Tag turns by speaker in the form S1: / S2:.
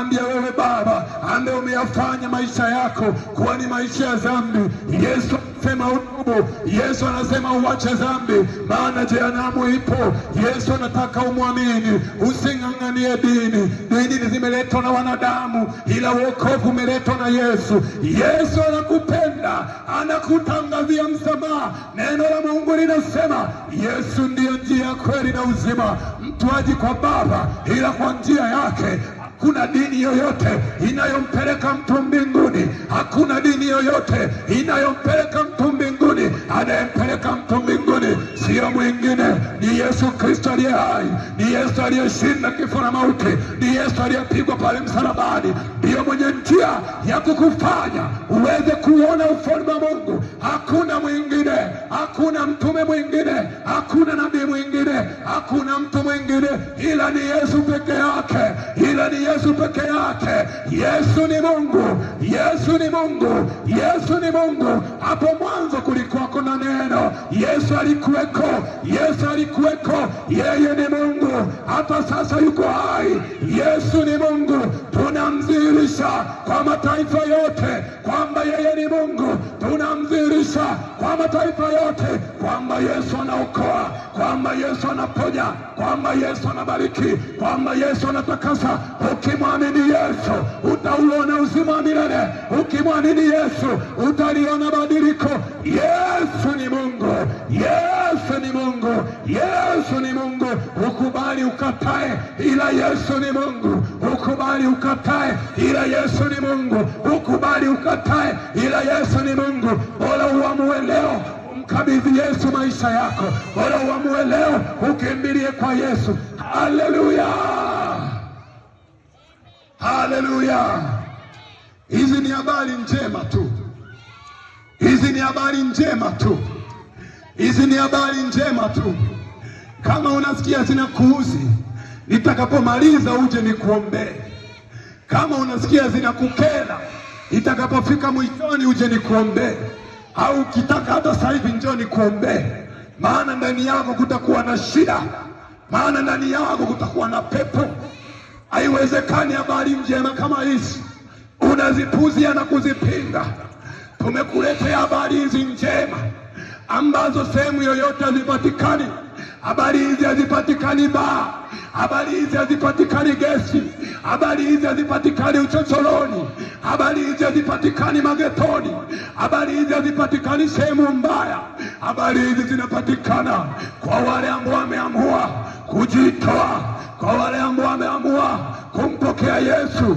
S1: Ambia wewe baba ambaye umeyafanya maisha yako kuwa ni maisha ya dhambi, Yesu anasema utubu. Yesu anasema uache dhambi, maana jehanamu ipo. Yesu anataka umwamini, using'ang'anie dini. Dini zimeletwa na wanadamu, ila wokovu umeletwa na Yesu. Yesu anakupenda, anakutangazia msamaha. Neno la Mungu linasema Yesu ndiyo njia, kweli na uzima. Mtu haji kwa Baba ila kwa njia yake. Hakuna dini yoyote inayompeleka mtu mbinguni. Hakuna dini yoyote inayompeleka mtu mbinguni. Anayempeleka mtu mbinguni sio mwingine, ni Yesu Kristo aliye hai, ni Yesu aliyeshinda kifo na mauti, ni Yesu aliyepigwa pale msalabani. Ndiyo mwenye njia ya kukufanya uweze kuona ufalme wa Mungu. Hakuna mwingine, hakuna mtume mwingine, hakuna nabii mwingine, hakuna mtu mwingine, ila ni Yesu peke yake, ila ni Yesu peke yake. Yesu ni Mungu, Yesu ni Mungu, Yesu ni Mungu. Hapo mwanzo kulikuwako na neno, Yesu alikuweko, Yesu alikuweko. Yeye ni Mungu, hata sasa yuko hai. Yesu ni Mungu. Tunamdhihirisha kwa mataifa yote kwamba yeye ni Mungu. Tunamdhihirisha kwa mataifa yote kwamba Yesu anaokoa, kwamba Yesu anaponya, kwamba Yesu anabariki, kwamba Yesu anatakasa. Ukimwamini Yesu utauona uzima wa milele. Ukimwamini Yesu utaliona badiliko. Yesu ni Mungu, Yesu ni Mungu, Yesu ni Mungu. Ukubali ukatae, ila Yesu ni Mungu. Ukubali ukatae, ila Yesu ni Mungu. Ukubali ukatae, ila Yesu ni Mungu. Bora uamue leo umkabidhi Yesu maisha yako. Bora uamue leo ukimbilie kwa Yesu. Haleluya, haleluya. Hizi ni habari njema tu, hizi ni habari njema tu, hizi ni habari njema tu. Kama unasikia zinakuuzi, nitakapomaliza uje nikuombee. Kama unasikia zinakukera, itakapofika mwishoni uje nikuombee. Au ukitaka hata sasa hivi njoo nikuombee, maana ndani yako kutakuwa na shida, maana ndani yako kutakuwa na pepo. Haiwezekani habari njema kama hizi unazipuzia na kuzipinga. Tumekuletea habari hizi njema ambazo sehemu yoyote hazipatikani. Habari hizi hazipatikani baa, habari hizi hazipatikani gesi, habari hizi hazipatikani uchochoroni, habari hizi hazipatikani magetoni, habari hizi hazipatikani sehemu mbaya. Habari hizi zinapatikana kwa wale ambao wameamua kujitoa, kwa wale ambao wameamua kumpokea Yesu.